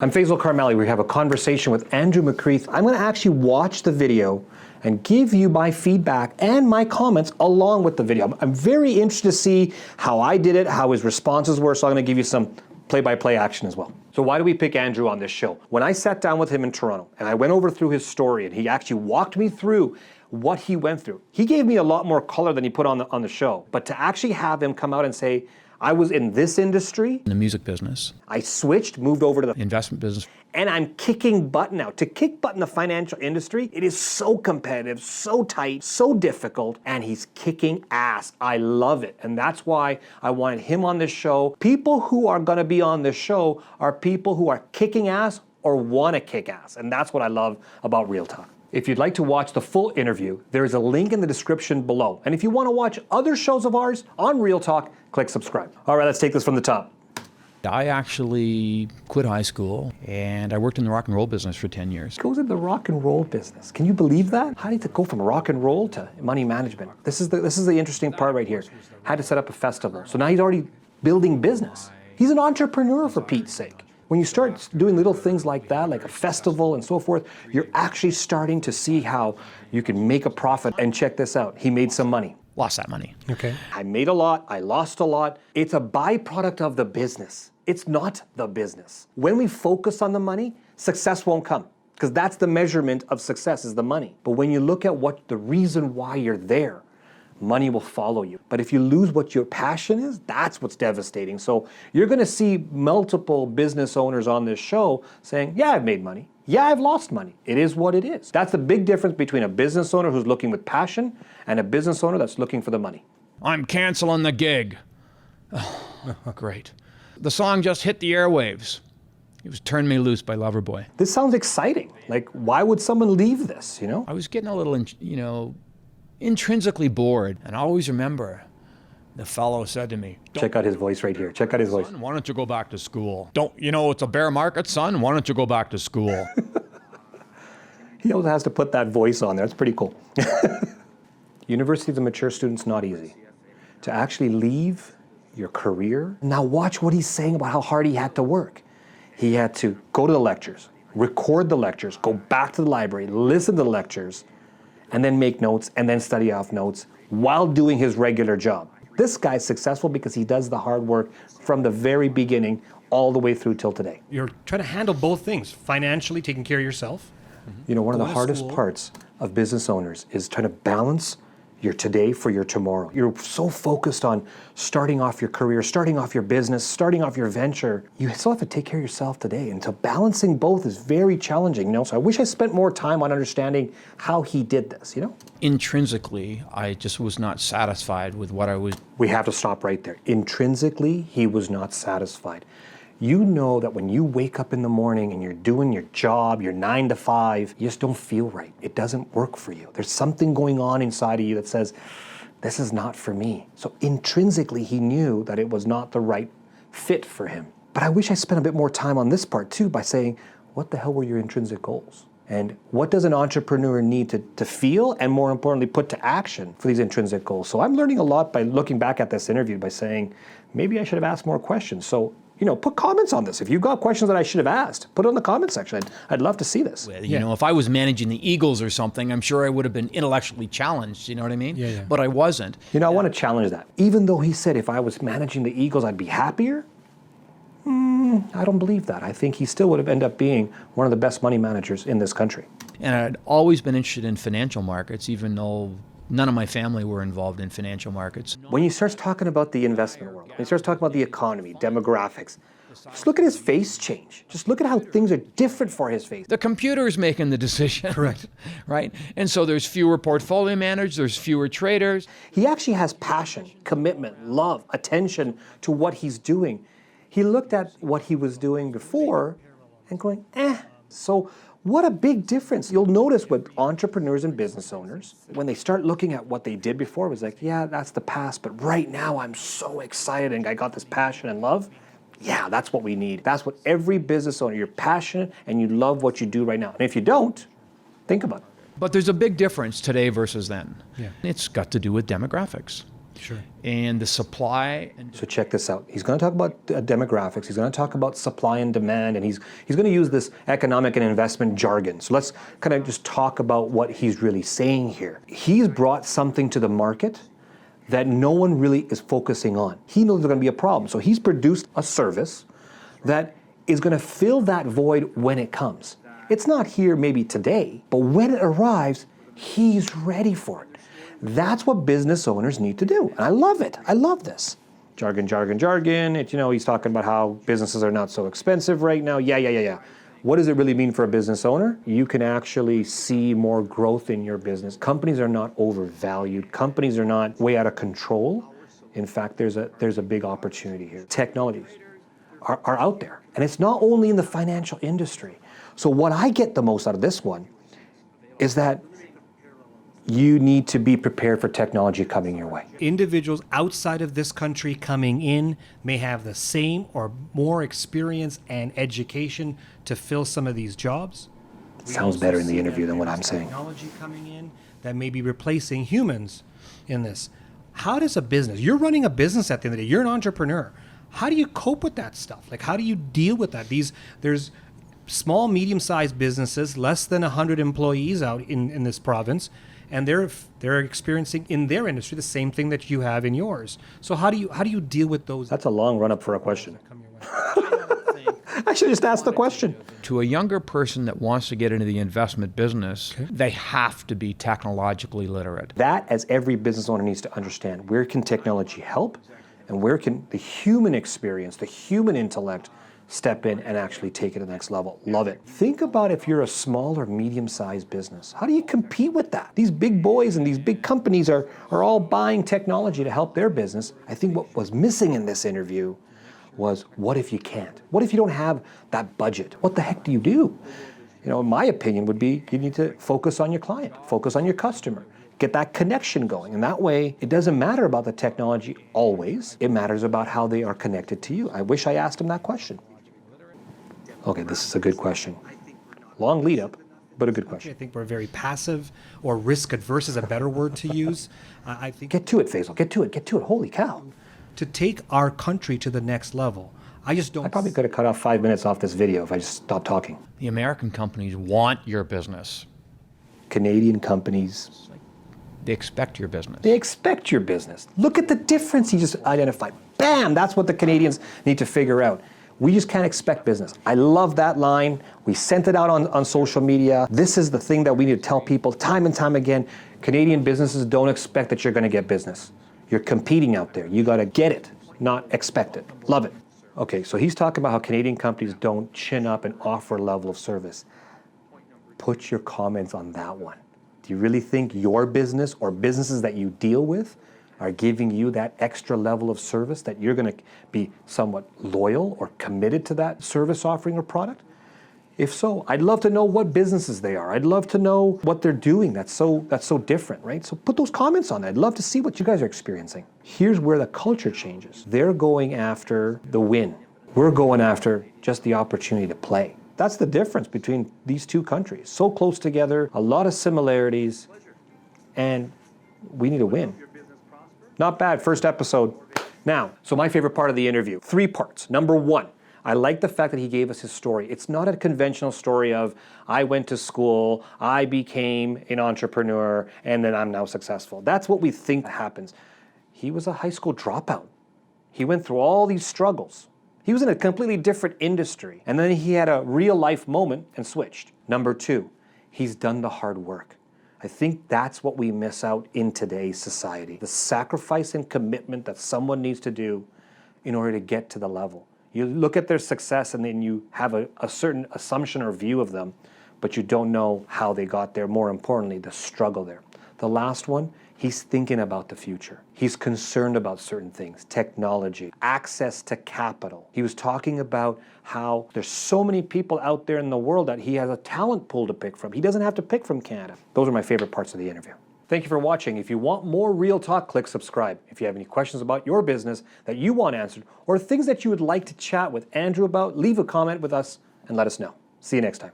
I'm Faisal Karmali. We have a conversation with Andrew McCreath. I'm going to actually watch the video and give you my feedback and my comments along with the video. I'm very interested to see how I did it, how his responses were, so I'm going to give you some play-by-play action as well. So why do we pick Andrew on this show? When I sat down with him in Toronto and I went over through his story and he actually walked me through what he went through, he gave me a lot more color than he put on the show. But to actually have him come out and say, I was in this industry. In the music business. I switched, moved over to the investment business. And I'm kicking butt now. To kick butt in the financial industry, it is so competitive, so tight, so difficult, and he's kicking ass. I love it. And that's why I wanted him on this show. People who are gonna be on this show are people who are kicking ass or wanna kick ass. And that's what I love about Real Talk. If you'd like to watch the full interview, there is a link in the description below. And if you want to watch other shows of ours on Real Talk, click subscribe. All right, let's take this from the top. I actually quit high school and I worked in the rock and roll business for 10 years. Goes into the rock and roll business. Can you believe that? How did it go from rock and roll to money management? This is the interesting part right here. Had to set up a festival. So now he's already building business. He's an entrepreneur, for Pete's sake. When you start doing little things like that, like a festival and so forth, you're actually starting to see how you can make a profit. And check this out, he made some money. Lost that money. Okay. I made a lot, I lost a lot. It's a byproduct of the business. It's not the business. When we focus on the money, success won't come, because that's the measurement of success, is the money. But when you look at what the reason why you're there, money will follow you. But if you lose what your passion is, that's what's devastating. So you're gonna see multiple business owners on this show saying, yeah, I've made money. Yeah, I've lost money. It is what it is. That's the big difference between a business owner who's looking with passion and a business owner that's looking for the money. I'm canceling the gig. Oh, great. The song just hit the airwaves. It was Turn Me Loose by Loverboy. This sounds exciting. Like, why would someone leave this, you know? I was getting a little, intrinsically bored. And I always remember the fellow said to me, check out his voice right here. Check out his voice. Son, why don't you go back to school? It's a bear market, son. Why don't you go back to school? He also has to put that voice on there. That's pretty cool. University as a mature student's not easy. To actually leave your career. Now watch what he's saying about how hard he had to work. He had to go to the lectures, record the lectures, go back to the library, listen to the lectures, and then make notes, and then study off notes while doing his regular job. This guy's successful because he does the hard work from the very beginning all the way through till today. You're trying to handle both things, financially taking care of yourself. You know, one of the hardest parts of business owners is trying to balance your today for your tomorrow. You're so focused on starting off your career, starting off your business, starting off your venture. You still have to take care of yourself today. And so balancing both is very challenging, you know? So I wish I spent more time on understanding how he did this, you know? Intrinsically, I just was not satisfied with what I was. We have to stop right there. Intrinsically, he was not satisfied. You know that when you wake up in the morning and you're doing your job, your 9 to 5, you just don't feel right. It doesn't work for you. There's something going on inside of you that says, this is not for me. So intrinsically, he knew that it was not the right fit for him. But I wish I spent a bit more time on this part too, by saying, what the hell were your intrinsic goals? And what does an entrepreneur need to feel, and more importantly, put to action for these intrinsic goals? So I'm learning a lot by looking back at this interview by saying, maybe I should have asked more questions. So, put comments on this. If you've got questions that I should have asked, put it in the comment section. I'd love to see this. Well, if I was managing the Eagles or something, I'm sure I would have been intellectually challenged, you know what I mean? Yeah. But I wasn't. I want to challenge that. Even though he said if I was managing the Eagles, I'd be happier, I don't believe that. I think he still would have ended up being one of the best money managers in this country. And I'd always been interested in financial markets, even though none of my family were involved in financial markets. When he starts talking about the investment world, when he starts talking about the economy, demographics, just look at his face change. Just look at how things are different for his face. The computer's making the decision. Correct. Right? And so there's fewer portfolio managers, there's fewer traders. He actually has passion, commitment, love, attention to what he's doing. He looked at what he was doing before and going, So what a big difference. You'll notice with entrepreneurs and business owners, when they start looking at what they did before, it was like, yeah, that's the past, but right now I'm so excited and I got this passion and love. Yeah, that's what we need. That's what every business owner, you're passionate and you love what you do right now. And if you don't, think about it. But there's a big difference today versus then. Yeah. It's got to do with demographics. Sure. And the supply and So check this out. He's going to talk about demographics. He's going to talk about supply and demand, and he's going to use this economic and investment jargon. So let's kind of just talk about what he's really saying here. He's brought something to the market that no one really is focusing on. He knows there's going to be a problem. So he's produced a service that is going to fill that void when it comes. It's not here maybe today, but when it arrives, he's ready for it. That's what business owners need to do. And I love it. I love this. Jargon, jargon, jargon. He's talking about how businesses are not so expensive right now. Yeah. What does it really mean for a business owner? You can actually see more growth in your business. Companies are not overvalued. Companies are not way out of control. In fact, there's a big opportunity here. Technologies are out there. And it's not only in the financial industry. So what I get the most out of this one is that you need to be prepared for technology coming your way. Individuals outside of this country coming in may have the same or more experience and education to fill some of these jobs. Sounds better in the interview than what I'm saying. Technology coming in that may be replacing humans in this. How does a business, you're running a business at the end of the day, you're an entrepreneur. How do you cope with that stuff? Like, how do you deal with that? There's small, medium-sized businesses, less than 100 employees out in this province, and they're experiencing in their industry the same thing that you have in yours. So how do you deal with those? That's a long run-up for a question. I should just ask the question. to a younger person that wants to get into the investment business, they have to be technologically literate. That, as every business owner needs to understand, where can technology help and where can the human experience, the human intellect step in and actually take it to the next level. Love it. Think about if you're a small or medium-sized business. How do you compete with that? These big boys and these big companies are all buying technology to help their business. I think what was missing in this interview was, what if you can't? What if you don't have that budget? What the heck do you do? You know, my opinion would be you need to focus on your client, focus on your customer, get that connection going. And that way, it doesn't matter about the technology always. It matters about how they are connected to you. I wish I asked him that question. Okay, this is a good question. Long lead up, but a good question. I think we're very passive, or risk adverse is a better word to use. I think Get to it, Faisal. Get to it. Holy cow. to take our country to the next level, I just don't. I probably could have cut off 5 minutes off this video if I just stopped talking. The American companies want your business. Canadian companies, They expect your business. they expect your business. Look at the difference he just identified. Bam! That's what the Canadians need to figure out. We just can't expect business. I love that line. We sent it out on social media. This is the thing that we need to tell people time and time again. Canadian businesses don't expect that you're going to get business. You're competing out there. You got to get it, not expect it. Love it. Okay, so he's talking about how Canadian companies don't chin up and offer a level of service. Put your comments on that one. Do you really think your business or businesses that you deal with are giving you that extra level of service, that you're going to be somewhat loyal or committed to that service offering or product? If so, I'd love to know what businesses they are. I'd love to know what they're doing that's so different, right? So put those comments on that. I'd love to see what you guys are experiencing. Here's where the culture changes. They're going after the win. We're going after just the opportunity to play. That's the difference between these two countries. So close together, a lot of similarities, and we need to win. Not bad, first episode. Now, so my favorite part of the interview, 3 parts. Number 1, I like the fact that he gave us his story. It's not a conventional story of, I went to school, I became an entrepreneur, and then I'm now successful. That's what we think happens. He was a high school dropout. He went through all these struggles. He was in a completely different industry, and then he had a real life moment and switched. Number 2, he's done the hard work. I think that's what we miss out in today's society. The sacrifice and commitment that someone needs to do in order to get to the level. You look at their success and then you have a certain assumption or view of them, but you don't know how they got there. More importantly, the struggle there. The last one, he's thinking about the future. He's concerned about certain things, technology, access to capital. He was talking about how there's so many people out there in the world that he has a talent pool to pick from. He doesn't have to pick from Canada. Those are my favorite parts of the interview. Thank you for watching. If you want more Real Talk, click subscribe. If you have any questions about your business that you want answered, or things that you would like to chat with Andrew about, leave a comment with us and let us know. See you next time.